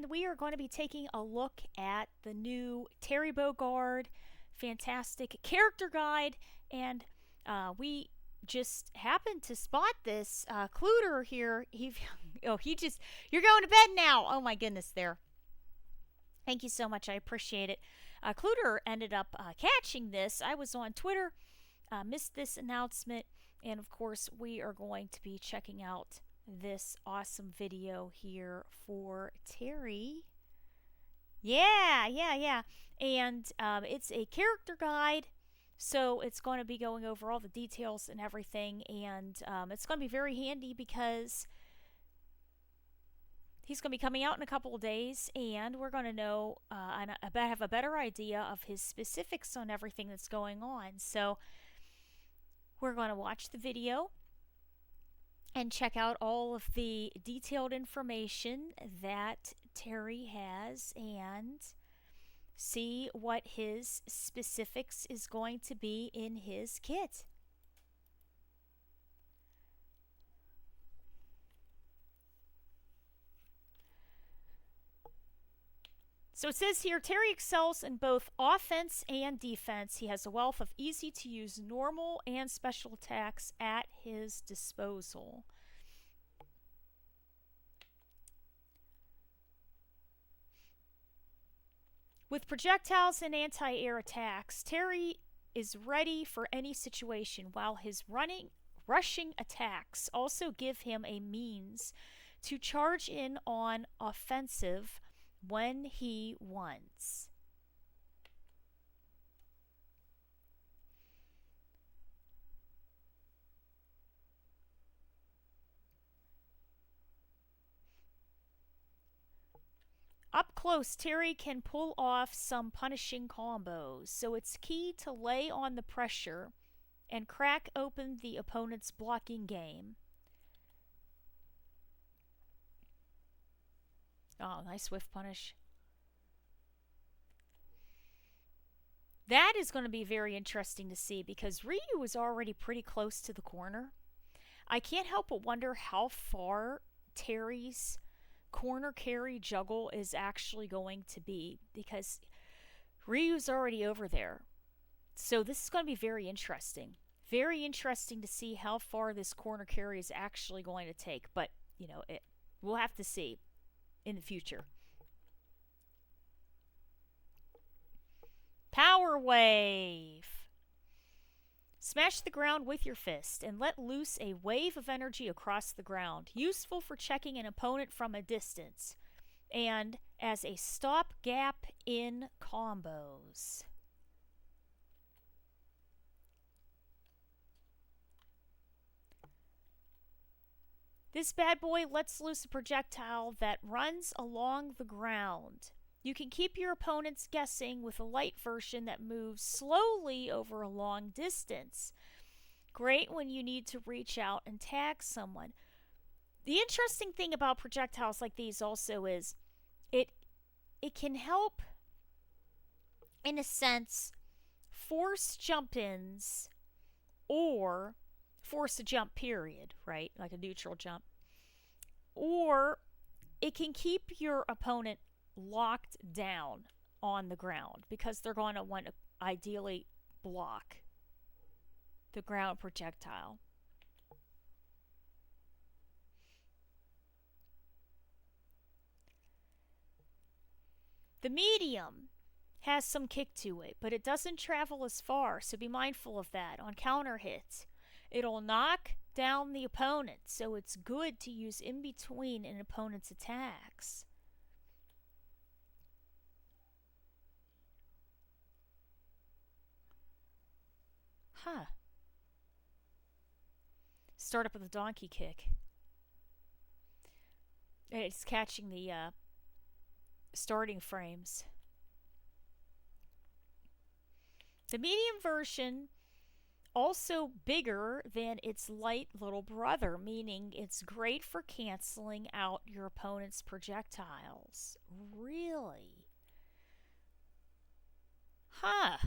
and we are going to be taking a look at the new Terry Bogard Fantastic Character Guide, and we just happened to spot this Cluter here. You're going to bed now. Oh my goodness, there. Thank you so much. I appreciate it. Cluter ended up catching this. I was on Twitter, missed this announcement, and of course, we are going to be checking out this awesome video here for Terry. Yeah. And it's a character guide, so it's going to be going over all the details and everything, and it's going to be very handy because he's going to be coming out in a couple of days, and we're going to know and have a better idea of his specifics on everything that's going on. So we're going to watch the video and check out all of the detailed information that Terry has and see what his specifics is going to be in his kit. So it says here, Terry excels in both offense and defense. He has a wealth of easy-to-use normal and special attacks at his disposal. With projectiles and anti-air attacks, Terry is ready for any situation, while his rushing attacks also give him a means to charge in on offensive when he wants. Up close, Terry can pull off some punishing combos, so it's key to lay on the pressure and crack open the opponent's blocking game. Oh, nice whiff punish. That is going to be very interesting to see because Ryu was already pretty close to the corner. I can't help but wonder how far Terry's corner carry juggle is actually going to be because Ryu's already over there. So this is going to be very interesting. Very interesting to see how far this corner carry is actually going to take. But, we'll have to see in the future. Power Wave. Smash the ground with your fist and let loose a wave of energy across the ground. Useful for checking an opponent from a distance and as a stopgap in combos. This bad boy lets loose a projectile that runs along the ground. You can keep your opponents guessing with a light version that moves slowly over a long distance. Great when you need to reach out and tag someone. The interesting thing about projectiles like these also is it can help, in a sense, force jump-ins or force a jump period, right? Like a neutral jump. Or it can keep your opponent locked down on the ground because they're going to want to ideally block the ground projectile. The medium has some kick to it, but it doesn't travel as far, so be mindful of that. On counter hits, it'll knock down the opponent, so it's good to use in between an opponent's attacks. Huh. Start up with a donkey kick. It's catching the starting frames. The medium version also bigger than its light little brother, meaning it's great for canceling out your opponent's projectiles. Really? Huh.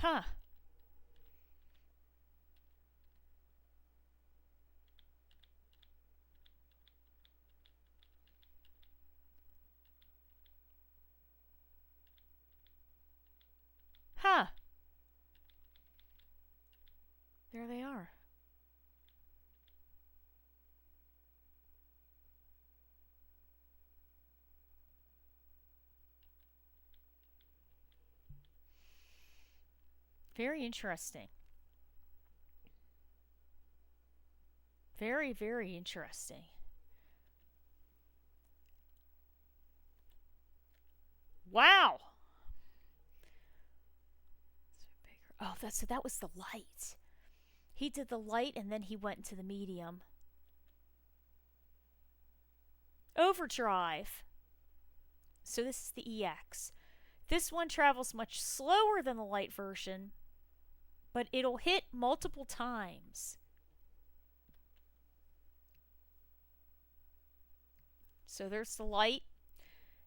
Huh. Huh. There they are. Very interesting. Very, very interesting. Wow. Oh, that was the light. He did the light and then he went into the medium. Overdrive. So this is the EX. This one travels much slower than the light version, but it'll hit multiple times. So there's the light.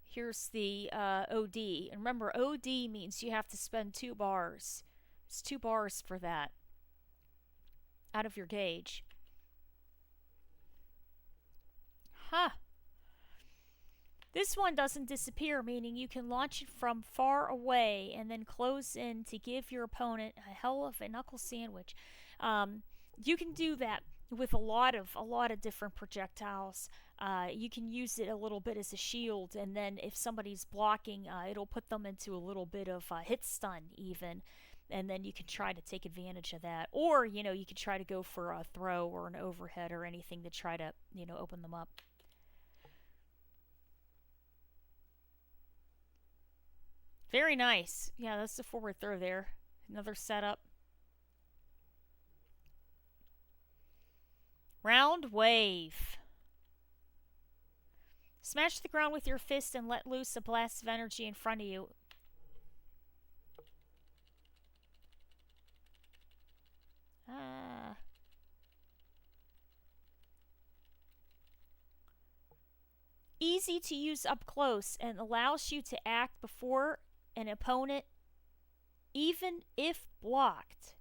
Here's the OD. And remember, OD means you have to spend 2 bars. It's 2 bars for that out of your gauge. Huh. This one doesn't disappear, meaning you can launch it from far away and then close in to give your opponent a hell of a knuckle sandwich. You can do that with a lot of different projectiles. You can use it a little bit as a shield, and then if somebody's blocking, it'll put them into a little bit of hit stun even, and then you can try to take advantage of that. Or, you can try to go for a throw or an overhead or anything to try to, open them up. Very nice. Yeah, that's the forward throw there. Another setup. Round wave. Smash the ground with your fist and let loose a blast of energy in front of you. Easy to use up close and allows you to act before an opponent, even if blocked.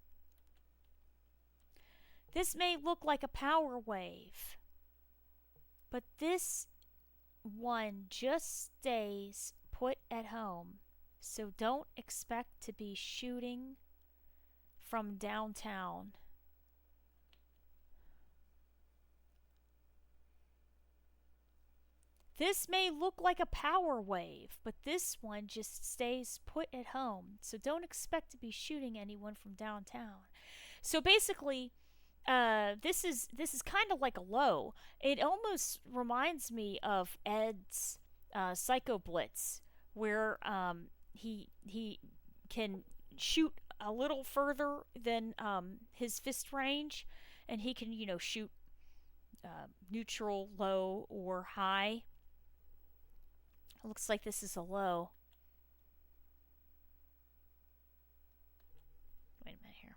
This may look like a power wave, but this one just stays put at home, so don't expect to be shooting from downtown. This may look like a power wave, but this one just stays put at home, so don't expect to be shooting anyone from downtown. So basically, this is kind of like a low. It almost reminds me of Ed's Psycho Blitz, where he can shoot a little further than his fist range, and he can shoot neutral, low, or high. It looks like this is a low. Wait a minute here.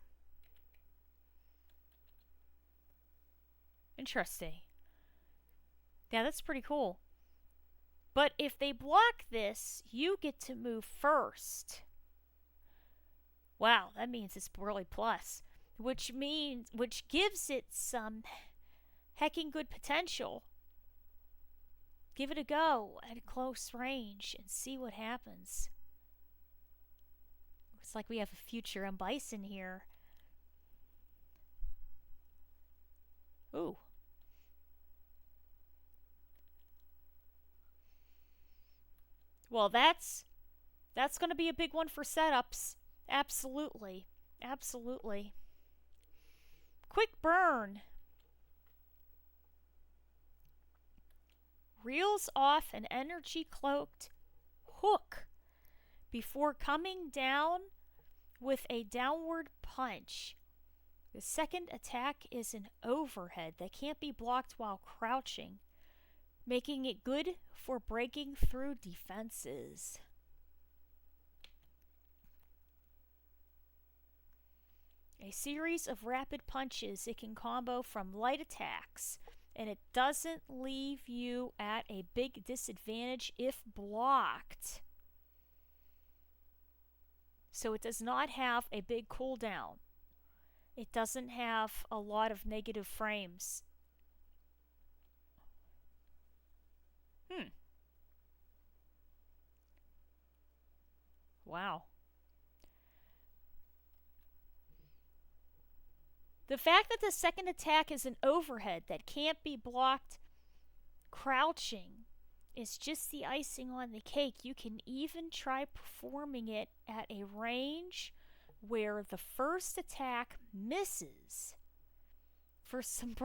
Interesting. Yeah, that's pretty cool. But if they block this, you get to move first. Wow, that means it's really plus. Which gives it some hecking good potential. Give it a go at close range and see what happens. Looks like we have a future M. Bison here. Ooh. Well, that's going to be a big one for setups. Absolutely. Absolutely. Quick burn. Reels off an energy-cloaked hook before coming down with a downward punch. The second attack is an overhead that can't be blocked while crouching, making it good for breaking through defenses. A series of rapid punches. It can combo from light attacks, and it doesn't leave you at a big disadvantage if blocked. So it does not have a big cooldown. It doesn't have a lot of negative frames. Hmm. Wow. The fact that the second attack is an overhead that can't be blocked crouching is just the icing on the cake. You can even try performing it at a range where the first attack misses for some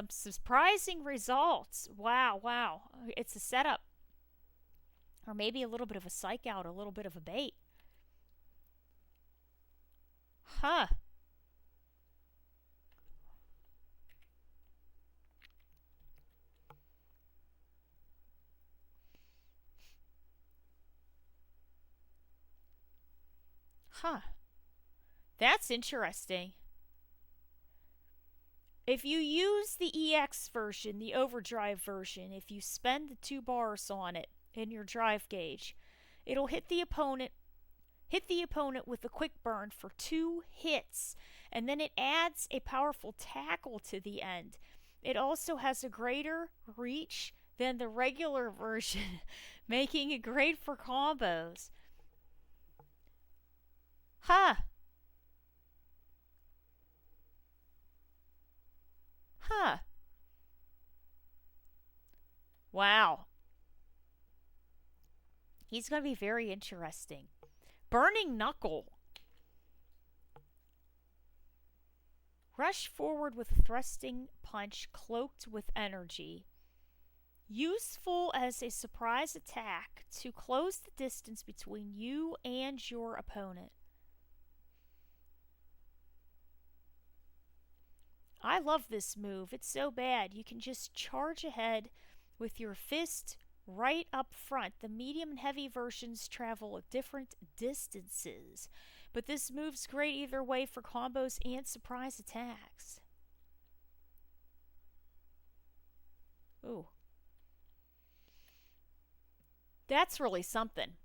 surprising results. Wow, wow. It's a setup. Or maybe a little bit of a psych out, a little bit of a bait. Huh. Huh. That's interesting. If you use the EX version, the overdrive version, if you spend the 2 bars on it in your drive gauge, it'll hit the opponent with a quick burn for 2 hits, and then it adds a powerful tackle to the end. It also has a greater reach than the regular version, making it great for combos. Huh. Huh. Wow. He's going to be very interesting. Burning Knuckle. Rush forward with a thrusting punch cloaked with energy. Useful as a surprise attack to close the distance between you and your opponent. I love this move. It's so bad. You can just charge ahead with your fist right up front. The medium and heavy versions travel at different distances, but this move's great either way for combos and surprise attacks. Ooh. That's really something.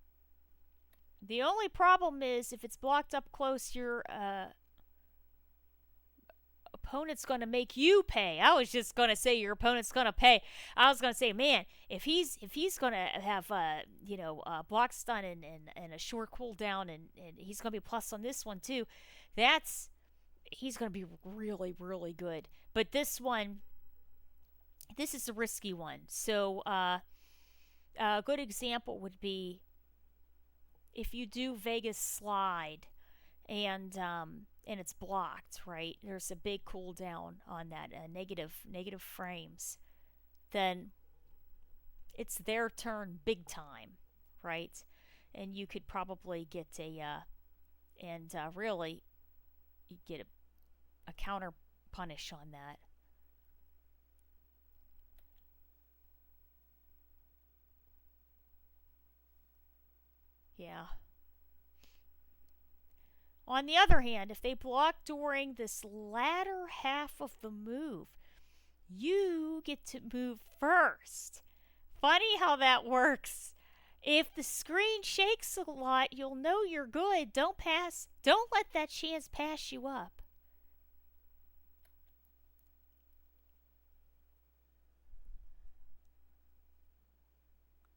The only problem is if it's blocked up close, your opponent's going to make you pay. I was just going to say your opponent's going to pay. I was going to say, man, if he's going to have block stun and a short cooldown and he's going to be plus on this one too, he's going to be really, really good. But this is a risky one. So a good example would be if you do Vegas Slide and it's blocked, right? There's a big cooldown on that, negative frames. Then it's their turn big time, right? And you could probably get really you get a counter punish on that. Yeah. On the other hand, if they block during this latter half of the move, you get to move first. Funny how that works. If the screen shakes a lot, you'll know you're good. Don't let that chance pass you up.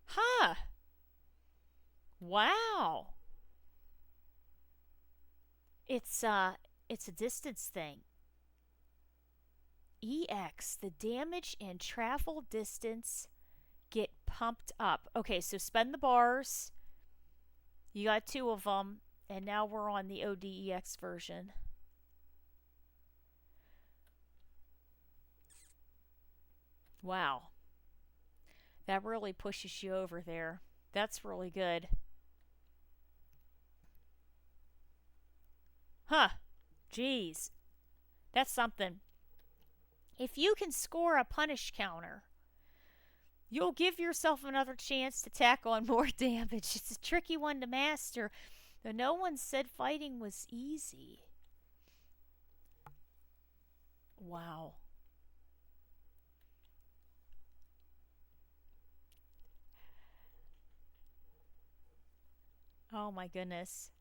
Huh. Wow. It's a distance thing. EX, the damage and travel distance get pumped up. Okay, so spend the bars. You got 2 of them, and now we're on the ODEX version. Wow. That really pushes you over there. That's really good. Huh. Jeez. That's something. If you can score a punish counter, you'll give yourself another chance to tack on more damage. It's a tricky one to master, though no one said fighting was easy. Wow. Oh my goodness.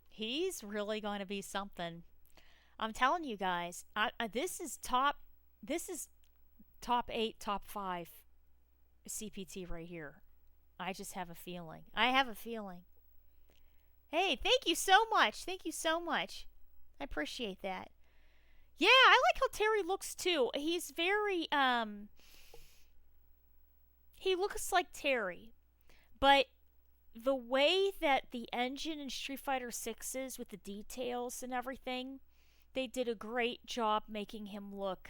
He's really going to be something. I'm telling you guys, this is top. This is top 8, top 5 CPT right here. I just have a feeling. I have a feeling. Hey, thank you so much. Thank you so much. I appreciate that. Yeah, I like how Terry looks too. He's very he looks like Terry, but the way that the engine in Street Fighter 6 is with the details and everything, they did a great job making him look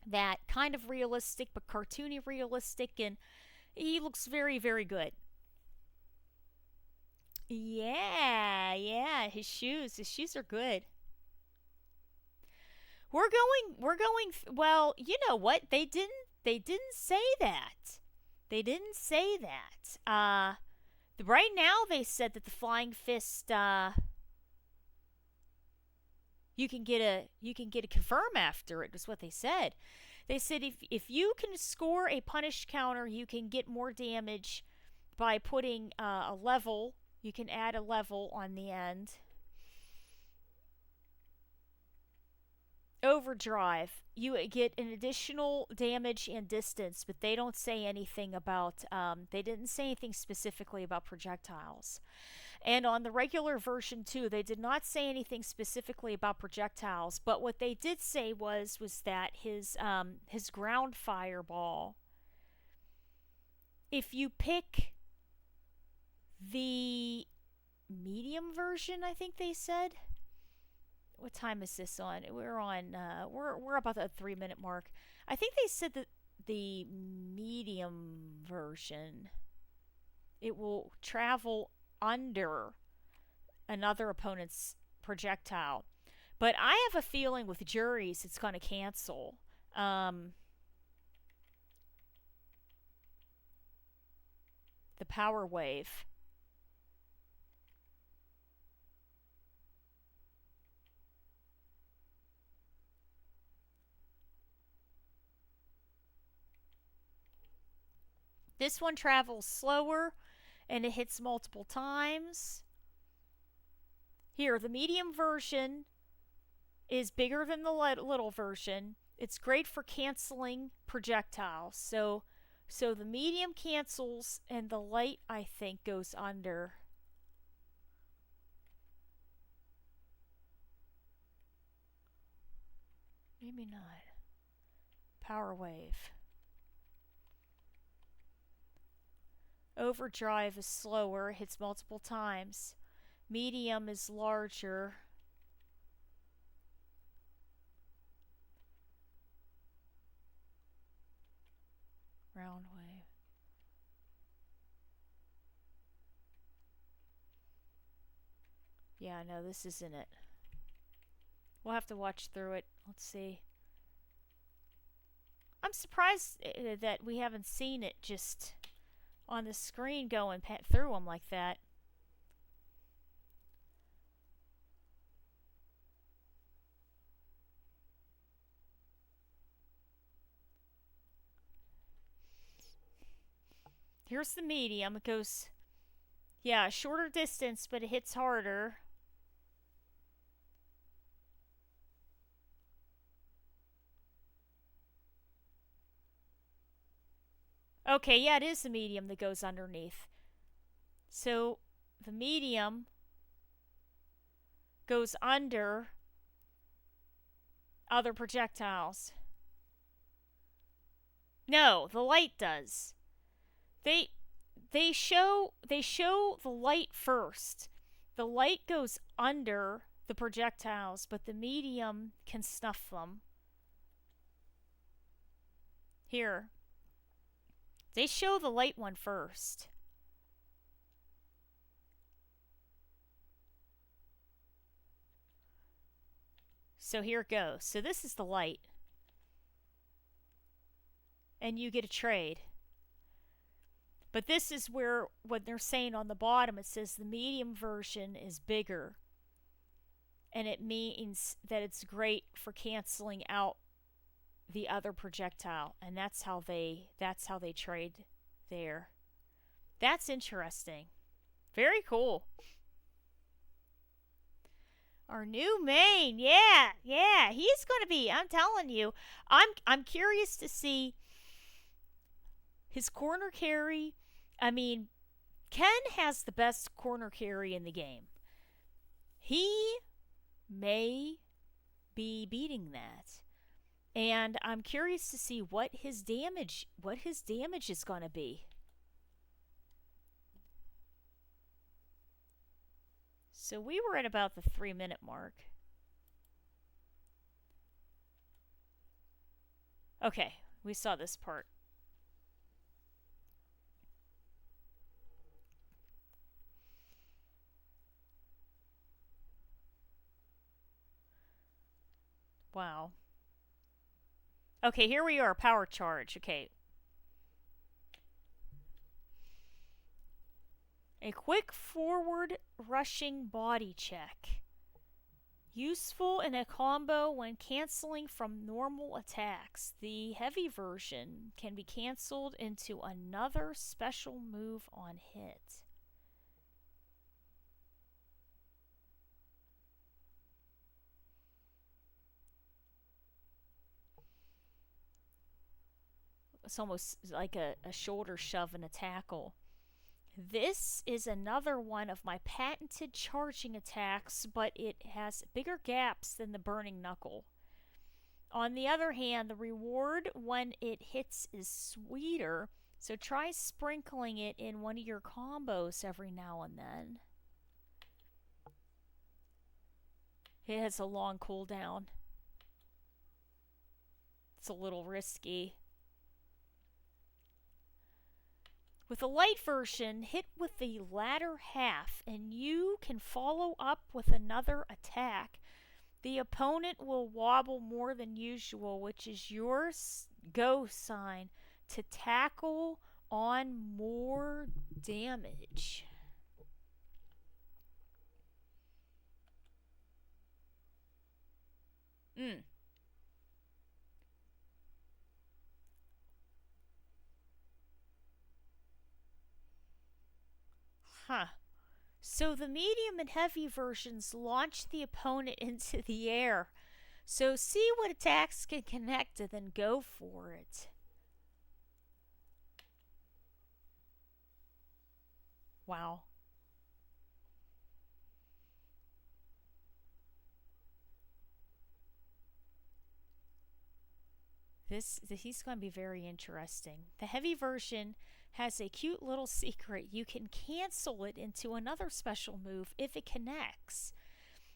that kind of realistic but cartoony realistic, and he looks very, very good. Yeah, yeah, his shoes are good. Well, you know what? They didn't say that. They didn't say that. Right now they said that the Flying Fist you can get a confirm after it is what they said. They said if you can score a punish counter, you can get more damage by putting a level. You can add a level on the end. Overdrive, you get an additional damage and distance, but they don't say anything about. They didn't say anything specifically about projectiles. And on the regular version too, they did not say anything specifically about projectiles. But what they did say was that his ground fireball, if you pick the medium version, I think they said. What time is this on? We're on. We're about the 3 minute mark. I think they said that the medium version, it will travel under another opponent's projectile. But I have a feeling with juries it's going to cancel. The power wave. This one travels slower and it hits multiple times. Here, the medium version is bigger than the little version. It's great for canceling projectiles. So the medium cancels and the light, I think, goes under. Maybe not. Power wave. Overdrive is slower, hits multiple times. Medium is larger. Round wave. Yeah, no, this isn't it. We'll have to watch through it. Let's see. I'm surprised that we haven't seen it just on the screen going through them like that. Here's the medium. It goes, yeah, shorter distance, but it hits harder. Okay, yeah, it is the medium that goes underneath. So the medium goes under other projectiles. No, the light does. They show the light first. The light goes under the projectiles, but the medium can snuff them. Here. They show the light one first. So here it goes. So this is the light. And you get a trade. But this is where what they're saying on the bottom, it says the medium version is bigger. And it means that it's great for canceling out the other projectile, and that's how they trade there. That's interesting. Very cool. Our new main, yeah, yeah, he's gonna be. I'm telling you, I'm curious to see his corner carry. I mean, Ken has the best corner carry in the game. He may be beating that, and I'm curious to see what his damage is gonna be. So we were at about the 3-minute mark. Okay, we saw this part. Wow. Okay, here we are, power charge. Okay. A quick forward rushing body check. Useful in a combo when canceling from normal attacks. The heavy version can be cancelled into another special move on hit. It's almost like a shoulder shove and a tackle. This is another one of my patented charging attacks, but it has bigger gaps than the Burning Knuckle. On the other hand, the reward when it hits is sweeter, so try sprinkling it in one of your combos every now and then. It has a long cooldown. It's a little risky. With the light version, hit with the latter half and you can follow up with another attack. The opponent will wobble more than usual, which is your go sign to tackle on more damage. Mm. Huh. So the medium and heavy versions launch the opponent into the air. So see what attacks can connect and then go for it. Wow. He's going to be very interesting. The heavy version has a cute little secret. You can cancel it into another special move if it connects.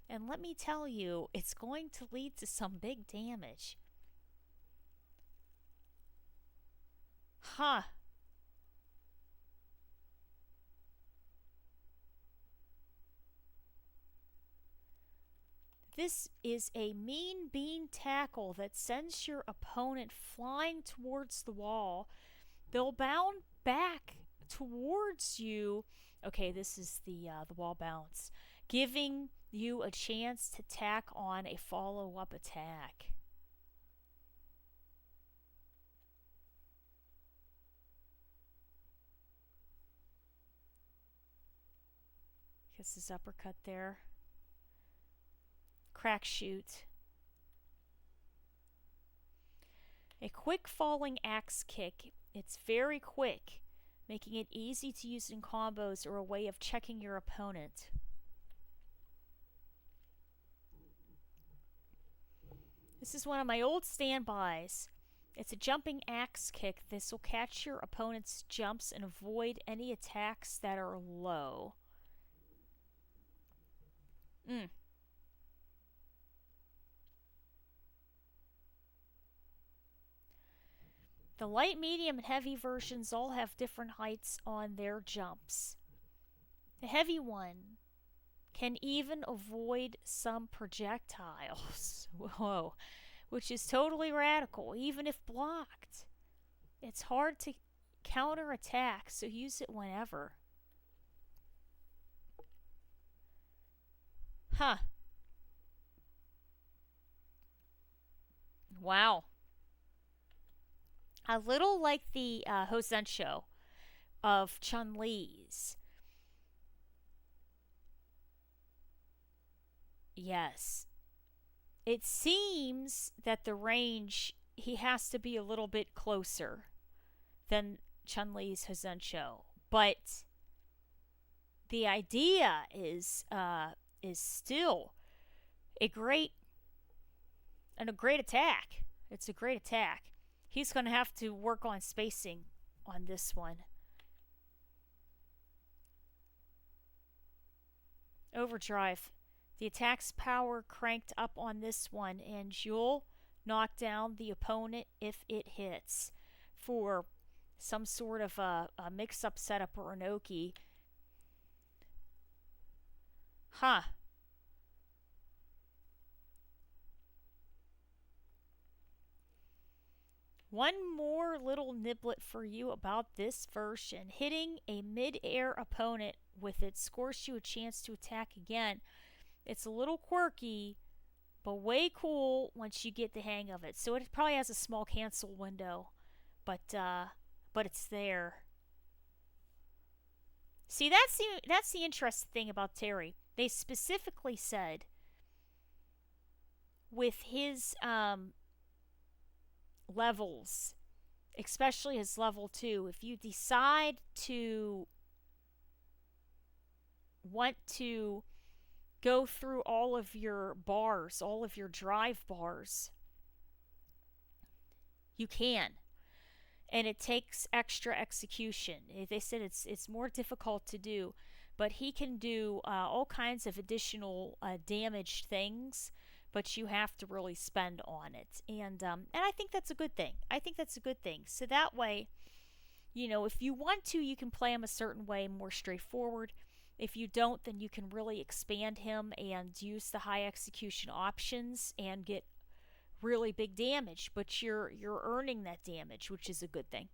And let me tell you, it's going to lead to some big damage. Huh. This is a mean bean tackle that sends your opponent flying towards the wall. They'll bound back towards you. Okay, this is the wall bounce, giving you a chance to tack on a follow-up attack. Gets his uppercut there. Crack shoot. A quick falling axe kick. It's very quick, making it easy to use in combos or a way of checking your opponent. This is one of my old standbys. It's a jumping axe kick. This will catch your opponent's jumps and avoid any attacks that are low. The light, medium, and heavy versions all have different heights on their jumps. The heavy one can even avoid some projectiles. Whoa. Which is totally radical, even if blocked. It's hard to counterattack, so use it whenever. Huh. Wow. A little like the Hosensho of Chun-Li's. Yes. It seems that the range, he has to be a little bit closer than Chun-Li's Hozencho. But the idea is still a great and a great attack. It's a great attack. He's going to have to work on spacing on this one. Overdrive. The attack's power cranked up on this one, and you'll knock down the opponent if it hits. For some sort of a mix-up setup or an Oki. Huh. One more little niblet for you about this version. Hitting a mid-air opponent with it scores you a chance to attack again. It's a little quirky, but way cool once you get the hang of it. So it probably has a small cancel window, but it's there. See, that's the interesting thing about Terry. They specifically said with his levels, especially his level 2, if you decide to want to go through all of your bars, all of your drive bars, you can. And it takes extra execution. They said it's more difficult to do, but he can do all kinds of additional damaged things, but you have to really spend on it. And I think that's a good thing. I think that's a good thing. So that way, if you want to, you can play him a certain way, more straightforward. If you don't, then you can really expand him and use the high execution options and get really big damage, but you're earning that damage, which is a good thing.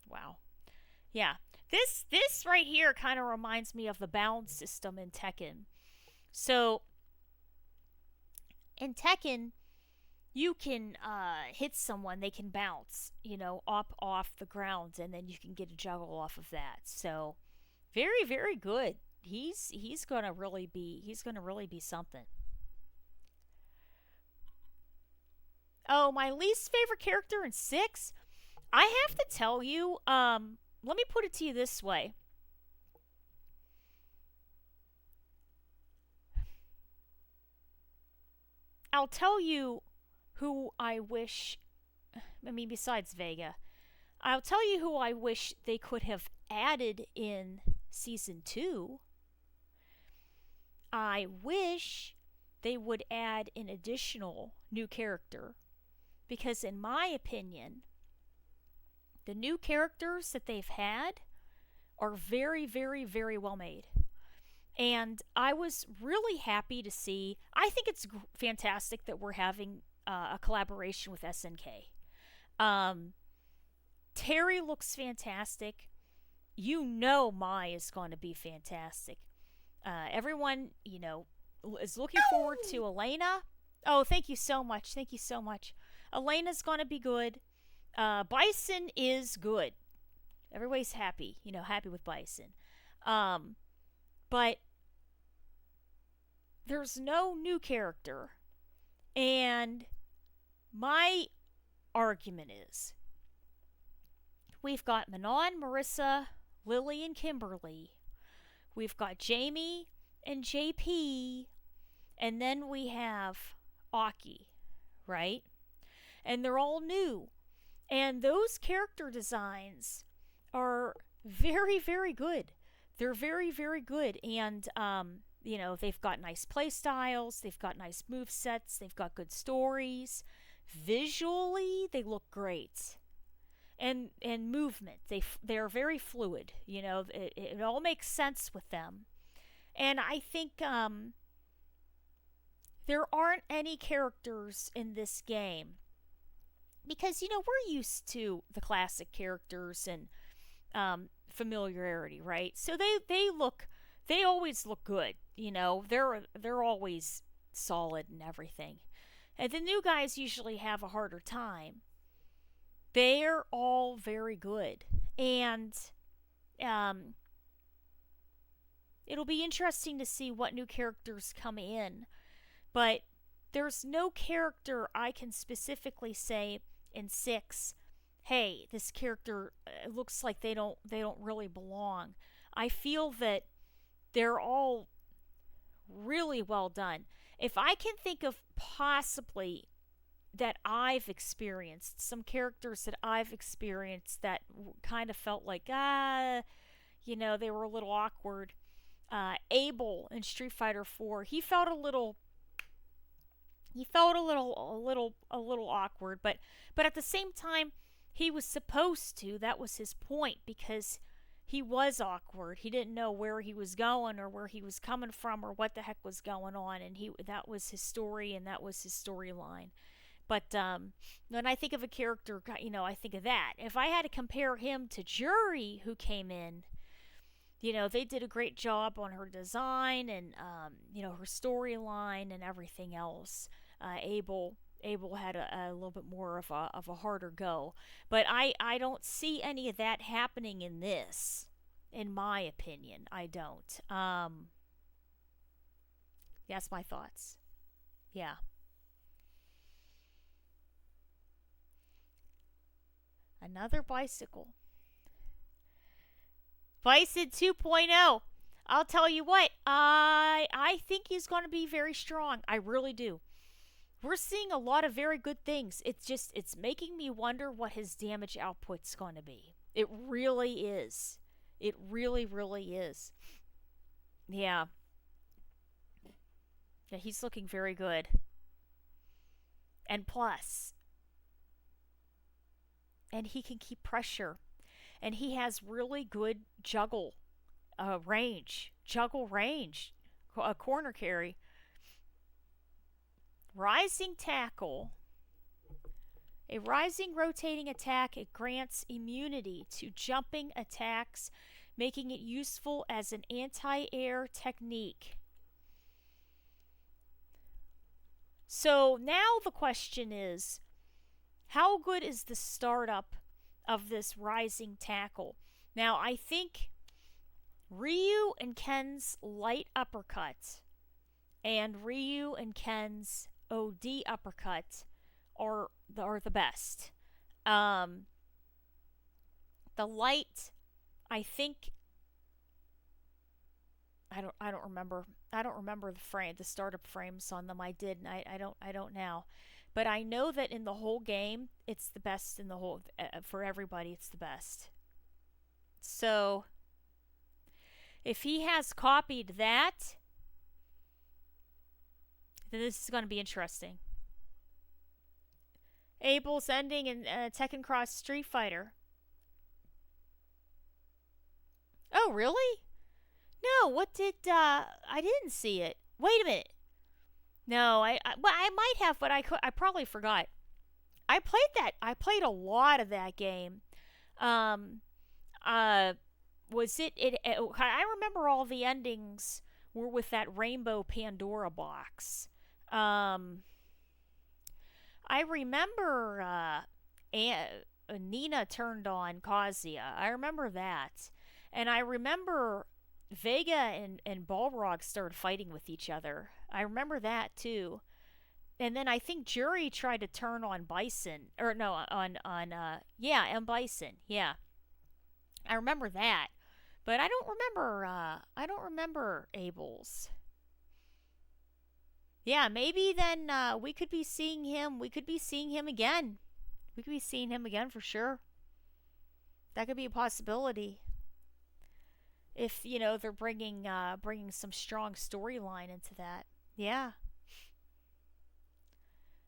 Wow. Yeah. This right here kind of reminds me of the bounce system in Tekken. So in Tekken, you can hit someone, they can bounce, up off the ground, and then you can get a juggle off of that. So very, very good. He's gonna really be something. Oh, my least favorite character in 6? I have to tell you, let me put it to you this way. I'll tell you who I wish, besides Vega, I'll tell you who I wish they could have added in Season 2. I wish they would add an additional new character, because in my opinion, the new characters that they've had are very, very, very well made. And I was really happy to see. I think it's fantastic that we're having a collaboration with SNK. Terry looks fantastic. Mai is going to be fantastic. Everyone, is looking forward to Elena. Oh, thank you so much. Thank you so much. Elena's going to be good. Bison is good. Everybody's happy, happy with Bison. But there's no new character. And my argument is we've got Manon, Marissa, Lily, and Kimberly. We've got Jamie and JP. And then we have Aki, right? And they're all new. And those character designs are very, very good. They're very, very good. And, they've got nice play styles. They've got nice move sets. They've got good stories. Visually, they look great. And movement. They're very fluid. It all makes sense with them. And I think there aren't any characters in this game. Because, we're used to the classic characters and familiarity, right? So they always look good. They're always solid and everything. And the new guys usually have a harder time. They're all very good. And It'll be interesting to see what new characters come in, but there's no character I can specifically say in 6, hey, this character looks like they don't really belong. I feel that they're all really well done. If I can think of possibly that I've experienced, some characters that I've experienced that kind of felt like, they were a little awkward. Abel in Street Fighter 4, he felt a little awkward, but at the same time, he was supposed to. That was his point, because he was awkward. He didn't know where he was going or where he was coming from or what the heck was going on, and that was his story and that was his storyline. But when I think of a character, I think of that. If I had to compare him to Jury, who came in, they did a great job on her design and her storyline and everything else. Abel had a little bit more of a harder go, but I don't see any of that happening in this. In my opinion, I don't. That's my thoughts. Yeah. Another bicycle. Bison 2.0. I'll tell you what, I think he's going to be very strong. I really do. We're seeing a lot of very good things. It's making me wonder what his damage output's going to be. It really is. It really, really is. Yeah. Yeah, he's looking very good. And plus, and he can keep pressure. And he has really good juggle range, a corner carry. Rising tackle. A rising rotating attack, it grants immunity to jumping attacks, making it useful as an anti-air technique. So now the question is, how good is the startup of this rising tackle? Now, I think Ryu and Ken's light uppercut and Ryu and Ken's OD uppercut are the best. The light, I think, I don't remember. I don't remember the startup frames on them. I did, and I don't now. But I know that in the whole game, it's the best in the whole, for everybody, it's the best. So, if he has copied that, then this is going to be interesting. Abel's ending in Tekken Cross Street Fighter. Oh, really? No, what did, I didn't see it. Wait a minute. No, well, I might have, but I probably forgot. I played a lot of that game. Um, was I remember all the endings were with that rainbow Pandora box. I remember, Nina turned on Kazuya. I remember that. And I remember Vega and Balrog started fighting with each other. I remember that too. And then I think Jury tried to turn on Bison, or no, on Bison. Yeah, I remember that, but I don't remember Abel's. Yeah, maybe then we could be seeing him. We could be seeing him again. We could be seeing him again for sure. That could be a possibility. If they're bringing some strong storyline into that. Yeah.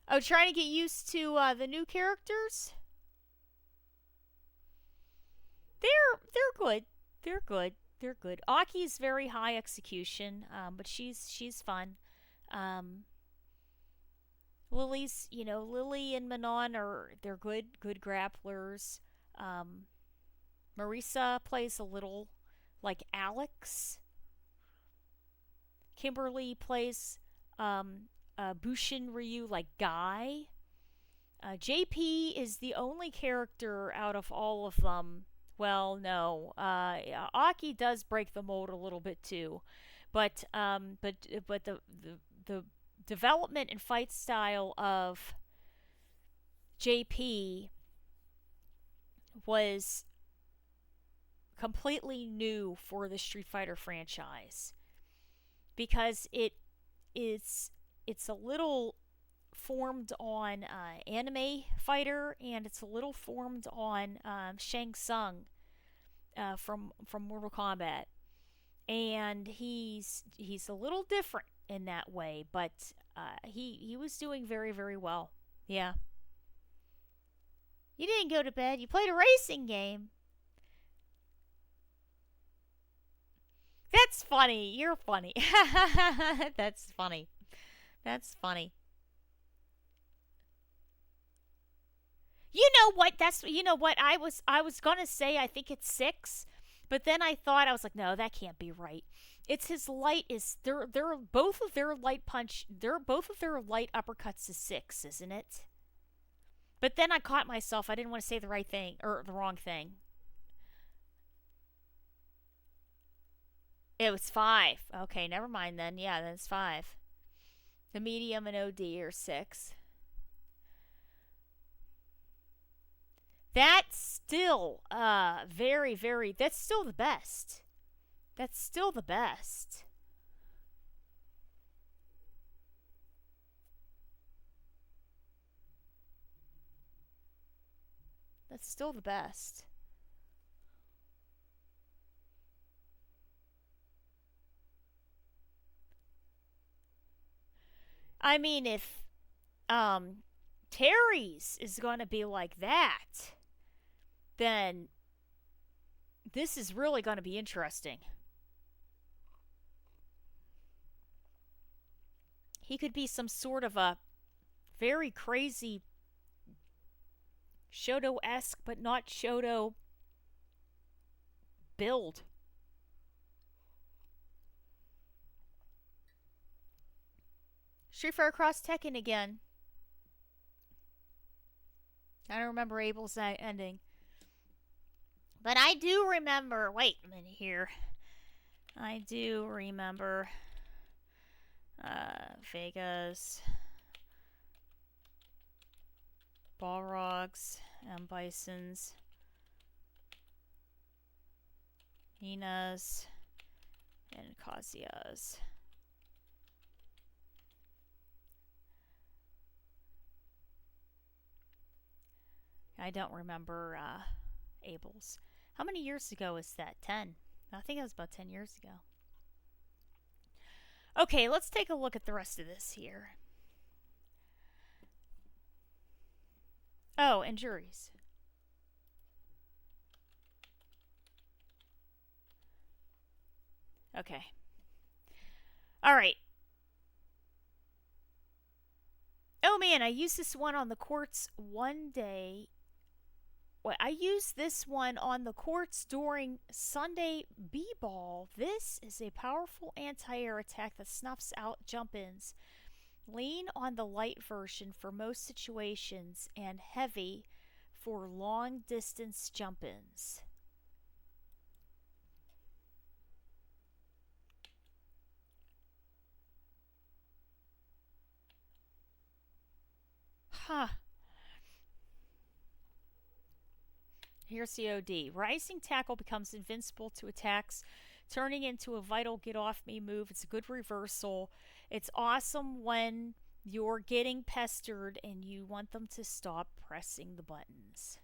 Oh, trying to get used to the new characters. They're good. They're good. They're good. Aki's very high execution, but she's fun. Um, Lily and Manon they're good grapplers. Um, Marisa plays a little like Alex. Kimberly plays Bushin Ryu like Guy. JP is the only character out of all of them Well, no. Aki does break the mold a little bit too, but the development and fight style of JP was completely new for the Street Fighter franchise because it's a little formed on Anime Fighter, and it's a little formed on Shang Tsung from Mortal Kombat, and he's a little different in that way, but he was doing very very well. Yeah, you didn't go to bed. You played a racing game. That's funny. You're funny. That's funny. That's funny. You know what I was gonna say. I think it's 6, but then I thought I was like, no, that can't be right. It's his light is they're both of their light punch. They're both of their light uppercuts is 6, isn't it? But then I caught myself. I didn't want to say the right thing or the wrong thing. It was 5. Okay, never mind then. Yeah, then it's 5. The medium and OD are 6. That's still very very. That's still the best. That's still the best. That's still the best. I mean, if um Terry's is going to be like that, then this is really going to be interesting. He could be some sort of a very crazy Shoto-esque but not Shoto build. Street Fighter Cross Tekken again. I don't remember Abel's ending. But I do remember. Wait a minute here. I do remember Vegas, Balrogs, M. Bisons, Ninas, and Kazuya's. I don't remember Abel's. How many years ago is that? 10. I think that was about 10 years ago. Okay, let's take a look at the rest of this here. Oh, and juries. Okay. All right. Oh man, I used this one on the courts one day. Well, I used this one on the courts during Sunday B-Ball. This is a powerful anti-air attack that snuffs out jump-ins. Lean on the light version for most situations and heavy for long-distance jump-ins. Huh. Here's COD. Rising Tackle becomes invincible to attacks, turning into a vital get off me move. It's a good reversal. It's awesome when you're getting pestered and you want them to stop pressing the buttons.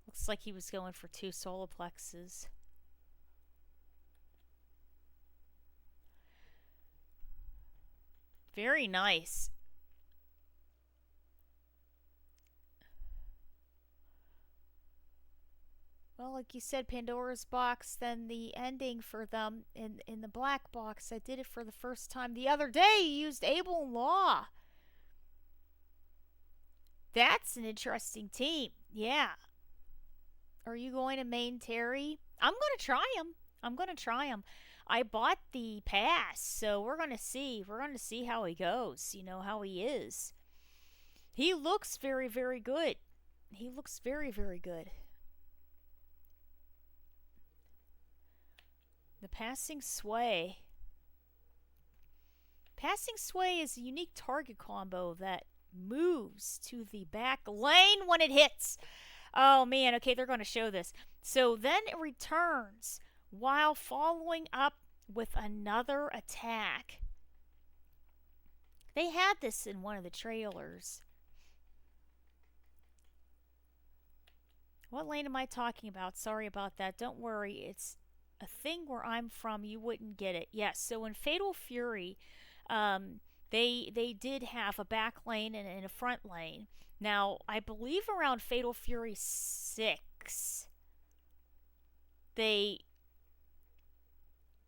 Looks like he was going for 2 solar plexes. Very nice. Well, like you said, Pandora's Box, then the ending for them in the black box. I did it for the first time the other day. You used Abel and Law. That's an interesting team. Yeah. Are you going to main Terry? I'm going to try him. I'm going to try him. I bought the pass, so we're going to see. We're going to see how he goes, how he is. He looks very, very good. He looks very, very good. The Passing Sway. Passing Sway is a unique target combo that moves to the back lane when it hits. Oh man, okay, they're going to show this. So then it returns while following up with another attack. They had this in one of the trailers. What lane am I talking about? Sorry about that. Don't worry. It's a thing where I'm from. You wouldn't get it. Yes, so in Fatal Fury, they did have a back lane and a front lane. Now, I believe around Fatal Fury 6, they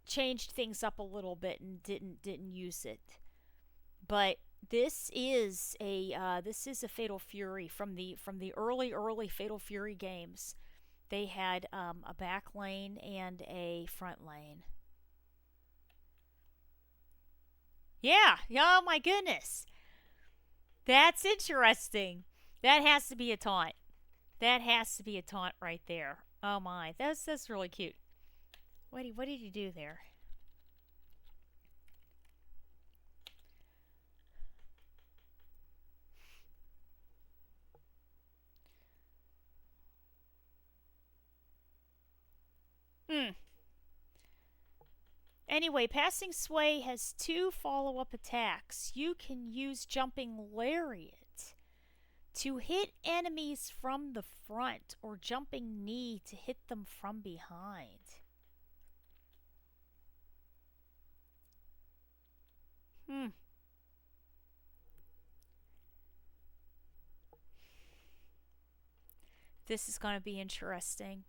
changed things up a little bit and didn't use it. But this is a Fatal Fury from the early Fatal Fury games. They had a back lane and a front lane. Yeah, oh my goodness. That's interesting. That has to be a taunt. That has to be a taunt right there. Oh my, that's really cute. What did you do there? Anyway, Passing Sway has 2 follow-up attacks. You can use Jumping Lariat to hit enemies from the front, or Jumping Knee to hit them from behind. This is going to be interesting.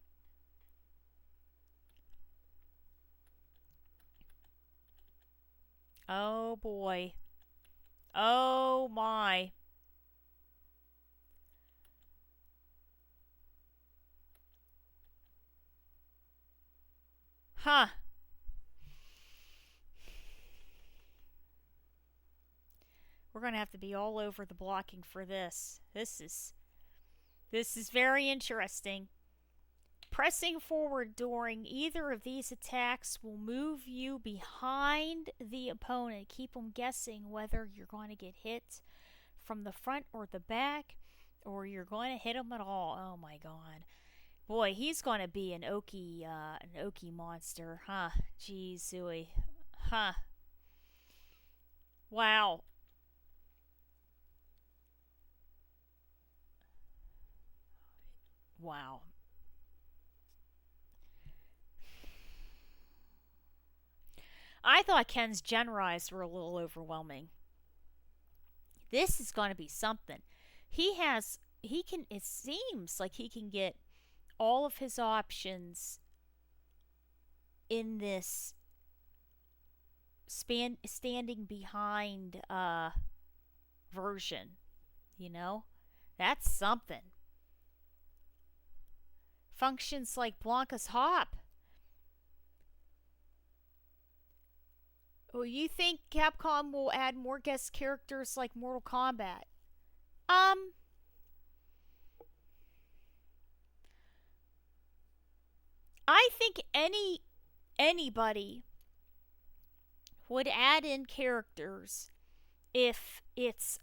Oh boy. Oh my. Huh. We're going to have to be all over the blocking for this. This is very interesting. Pressing forward during either of these attacks will move you behind the opponent. Keep them guessing whether you're going to get hit from the front or the back, or you're going to hit them at all. Oh my god. Boy, he's going to be an Oki monster, huh? Jeez, Zooey. Huh. Wow. Wow. I thought Ken's Genrise were a little overwhelming. This is going to be something. It seems like he can get all of his options in this standing behind version. You know? That's something. Functions like Blanca's Hop. Oh, you think Capcom will add more guest characters like Mortal Kombat? I think anybody would add in characters if it's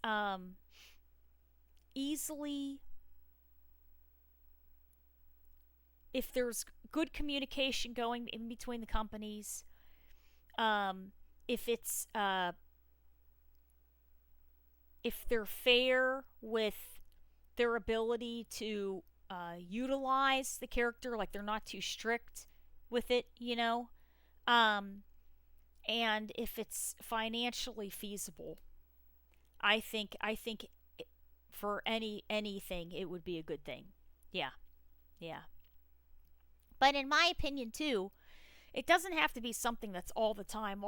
easily, if there's good communication going in between the companies, if it's if they're fair with their ability to utilize the character, like they're not too strict with it, you know, and if it's financially feasible. I think for anything it would be a good thing. Yeah. Yeah. But in my opinion too, it doesn't have to be something that's all the time,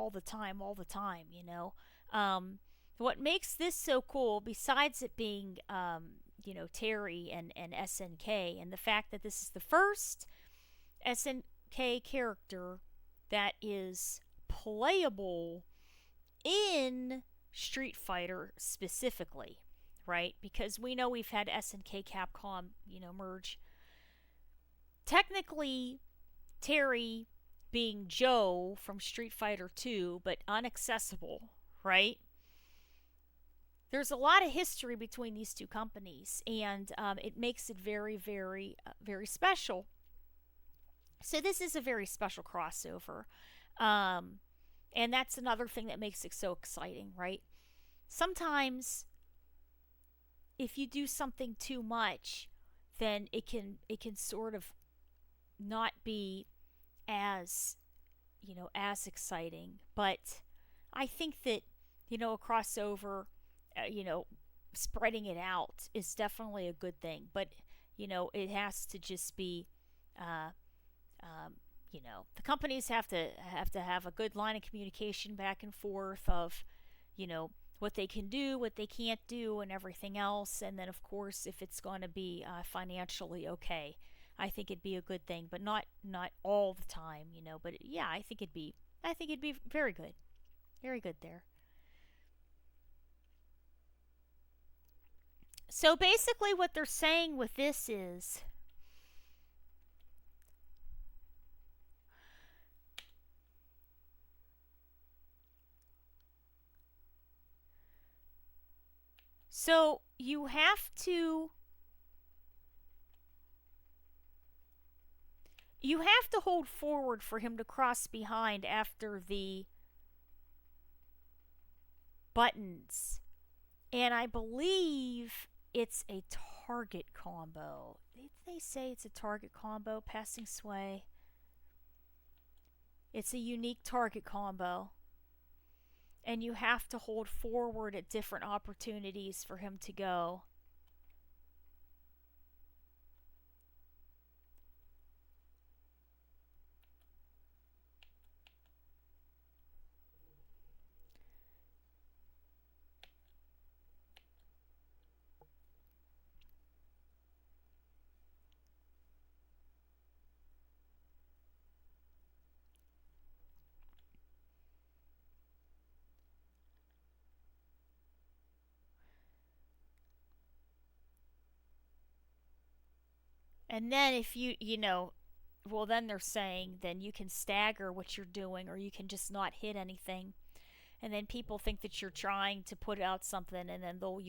you know. What makes this so cool, besides it being, you know, Terry and SNK, and the fact that this is the first SNK character that is playable in Street Fighter specifically, right? Because we know we've had SNK Capcom, merge. Technically, Terry being Joe from Street Fighter 2, but unaccessible, right? There's a lot of history between these two companies, and it makes it very, very, very special. So this is a very special crossover. Um, and that's another thing that makes it so exciting, right? Sometimes if you do something too much, then it can sort of not be as as exciting. But I think that a crossover, spreading it out is definitely a good thing. But it has to just be, uh, the companies have a good line of communication back and forth of, what they can do, what they can't do, and everything else. And then, of course, if it's going to be financially okay, I think it'd be a good thing, but not all the time, But yeah, I think it'd be very good there. So basically, what they're saying with this is, so you have to hold forward for him to cross behind after the buttons. And I believe it's a target combo. Did they say it's a target combo? Passing sway. It's a unique target combo. And you have to hold forward at different opportunities for him to go. And then if well, then they're saying then you can stagger what you're doing, or you can just not hit anything. And then people think that you're trying to put out something, and then they'll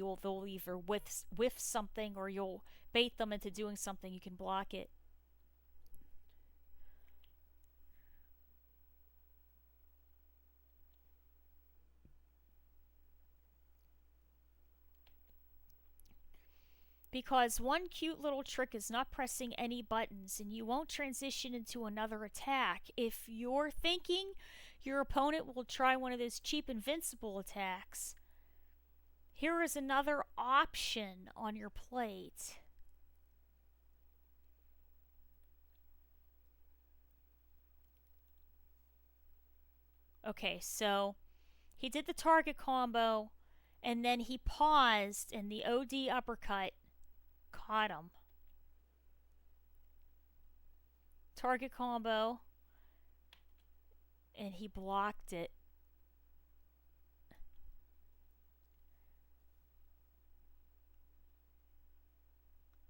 either whiff something, or you'll bait them into doing something. You can block it. Because one cute little trick is not pressing any buttons, and you won't transition into another attack. If you're thinking your opponent will try one of those cheap invincible attacks, here is another option on your plate. Okay, so he did the target combo, and then he paused, and the OD uppercut caught him. Target combo, and he blocked it.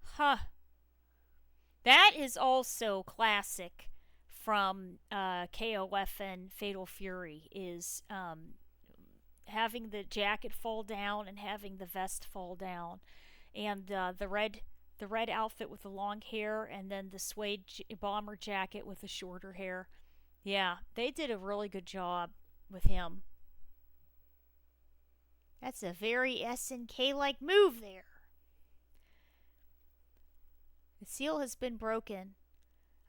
Huh. That is also classic from KOF and Fatal Fury, is having the jacket fall down and having the vest fall down, and the red outfit with the long hair, and then the suede bomber jacket with the shorter hair. Yeah, they did a really good job with him. That's a very SNK like move there. The seal has been broken.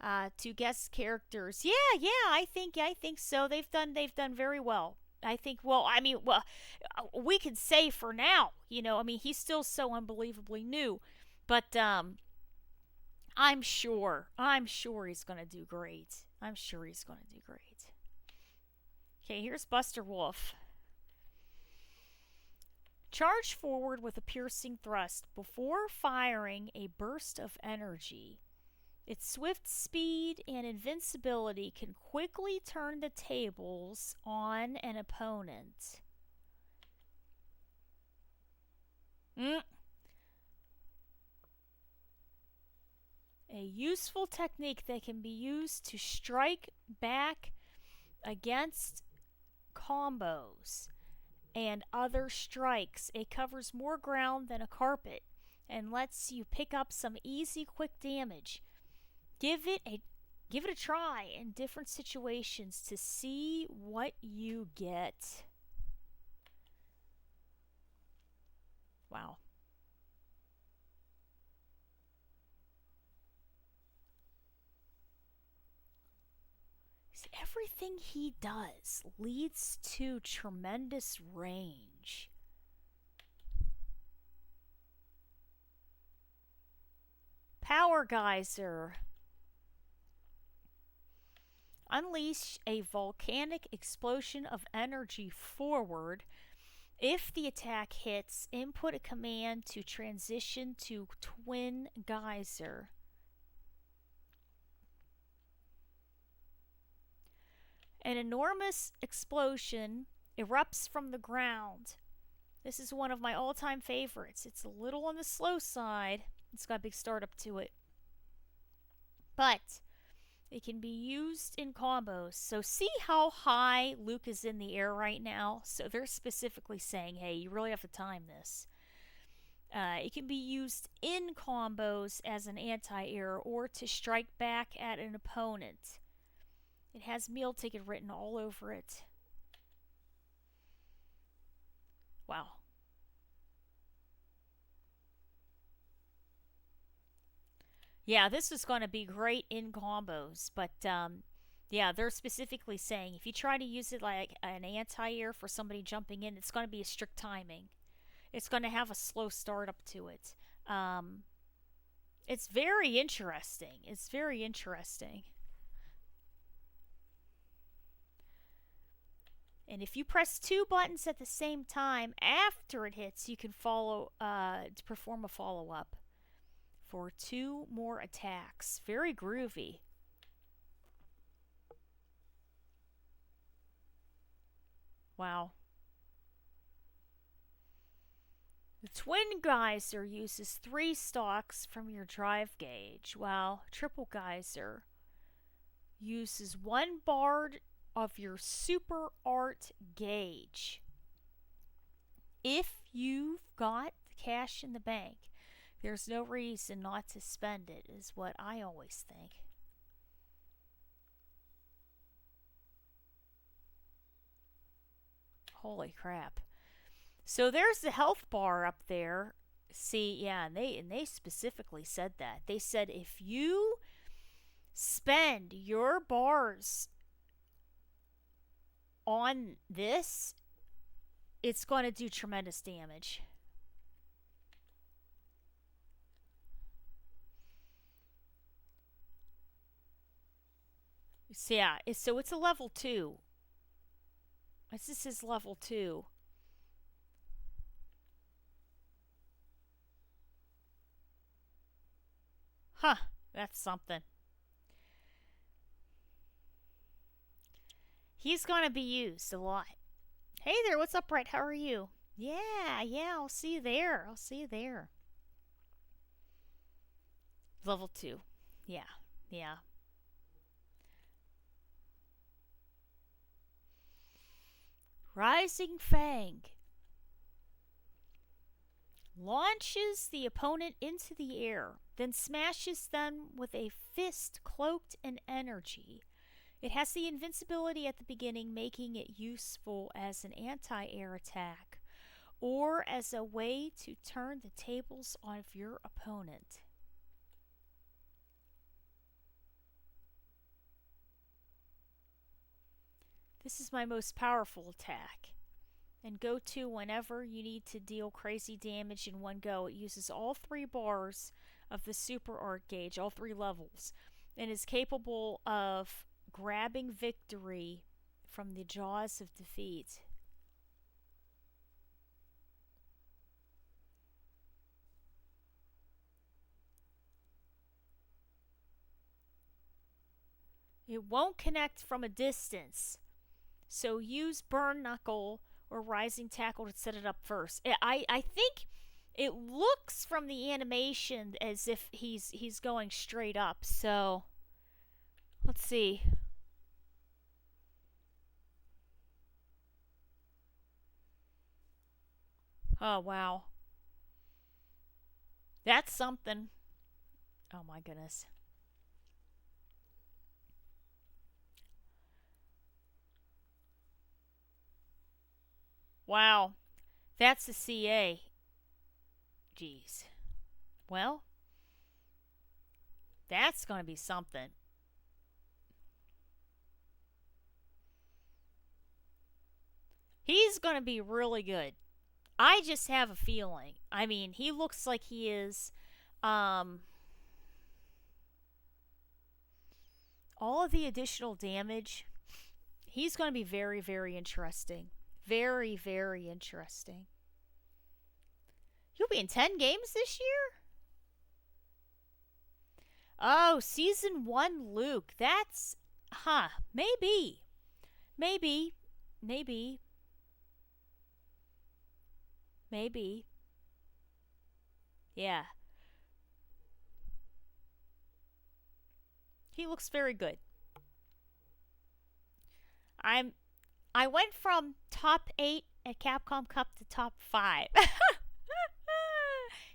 To guest characters. Yeah, yeah, I think so. They've done very well. I think. Well, I mean, we can say for now. I mean, he's still so unbelievably new, but I'm sure he's gonna do great. I'm sure he's gonna do great. Okay, here's Buster Wolf. Charge forward with a piercing thrust before firing a burst of energy. Its swift speed and invincibility can quickly turn the tables on an opponent. useful technique that can be used to strike back against combos and other strikes. It covers more ground than a carpet and lets you pick up some easy, quick damage. Give it a try in different situations to see what you get. Wow. Everything he does leads to tremendous range. Power Geyser. Unleash a volcanic explosion of energy forward. If the attack hits, input a command to transition to Twin Geyser. An enormous explosion erupts from the ground. This is one of my all-time favorites. It's a little on the slow side. It's got a big startup to it. But it can be used in combos. So see how high Luke is in the air right now? So they're specifically saying, hey, you really have to time this. It can be used in combos as an anti-air or to strike back at an opponent. It has meal ticket written all over it. Wow. Yeah, this is going to be great in combos, but yeah, they're specifically saying if you try to use it like an anti-air for somebody jumping in, it's going to be a strict timing. It's going to have a slow startup to it. It's very interesting. It's very interesting. And if you press 2 buttons at the same time after it hits, you can perform a follow-up for 2 more attacks. Very groovy. Wow. The Twin Geyser uses 3 stalks from your drive gauge, while Triple Geyser uses 1 bar of your Super Art gauge. If you've got cash in the bank, there's no reason not to spend it, is what I always think. Holy crap. So there's the health bar up there. See, yeah, and they specifically said that. They said if you spend your bars on this, it's going to do tremendous damage. So yeah, so it's a level 2. This is level 2. Huh, that's something. He's gonna be used a lot. Hey there, what's up, Brett? How are you? Yeah, I'll see you there. I'll see you there. Level 2. Yeah. Rising Fang launches the opponent into the air, then smashes them with a fist cloaked in energy. It has the invincibility at the beginning, making it useful as an anti-air attack or as a way to turn the tables on your opponent. This is my most powerful attack, and go to whenever you need to deal crazy damage in one go. It uses all 3 bars of the Super Art gauge, all 3 levels, and is capable of grabbing victory from the jaws of defeat. It won't connect from a distance, so use Burn Knuckle or Rising Tackle to set it up first. I think It looks from the animation as if he's going straight up. So let's see. Oh wow, that's something. Oh my goodness. Wow, that's the CA. Jeez. Well, that's gonna be something. He's gonna be really good. I just have a feeling. I mean, he looks like he is. Um, all of the additional damage. He's going to be very, very interesting. Very, very interesting. You'll be in 10 games this year? Oh, season 1 Luke. That's. Huh. Maybe. Maybe. Maybe. Maybe. Yeah. He looks very good. I'm I went from top 8 at Capcom Cup to top 5.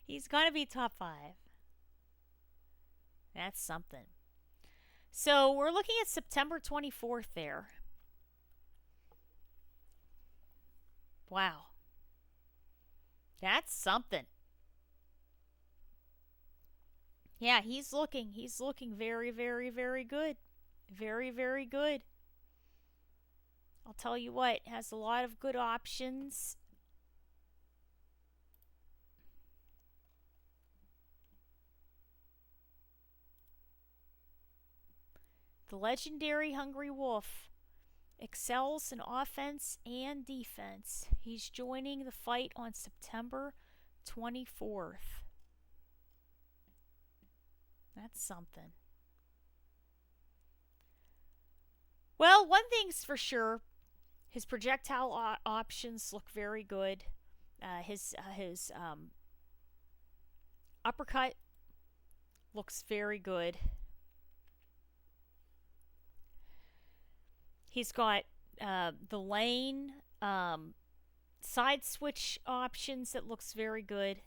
He's going to be top 5. That's something. So we're looking at September 24th there. Wow. That's something. Yeah, he's looking very, very, very good. Very, very good. I'll tell you what, has a lot of good options. The legendary Hungry Wolf excels in offense and defense. He's joining the fight on September 24th. That's something. Well, one thing's for sure, his projectile options look very good. His uppercut looks very good. He's got the lane side switch options that looks very good.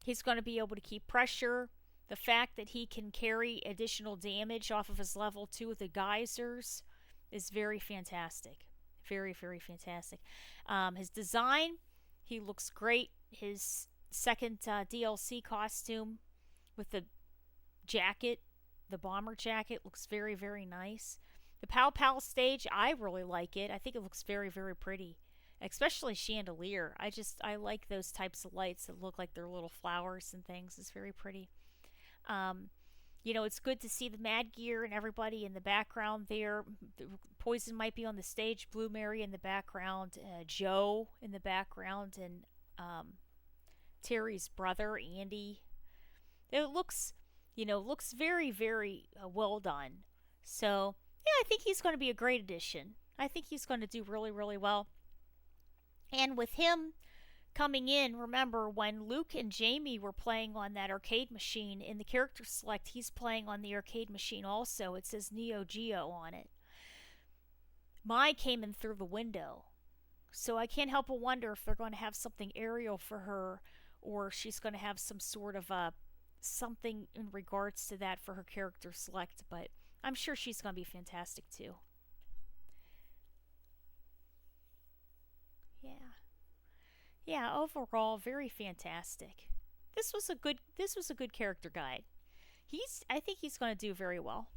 He's going to be able to keep pressure. The fact that he can carry additional damage off of his level 2 with the geysers is very fantastic. Very, very fantastic. His design, he looks great. His second DLC costume with the jacket, the bomber jacket, looks very, very nice. The Pao Pao stage, I really like it. I think it looks very, very pretty. Especially chandelier. I like those types of lights that look like they're little flowers and things. It's very pretty. Um, it's good to see the Mad Gear and everybody in the background there. Poison might be on the stage, Blue Mary in the background, Joe in the background, and Terry's brother, Andy. It looks very, very well done. So, yeah, I think he's going to be a great addition. I think he's going to do really, really well. And with him coming in, remember when Luke and Jamie were playing on that arcade machine in the character select, he's playing on the arcade machine also. It says Neo Geo on it. Mai came in through the window. So I can't help but wonder if they're going to have something aerial for her, or she's going to have some sort of a something in regards to that for her character select, but I'm sure she's going to be fantastic too. Yeah. Yeah, overall very fantastic. This was a good character guide. I think he's going to do very well.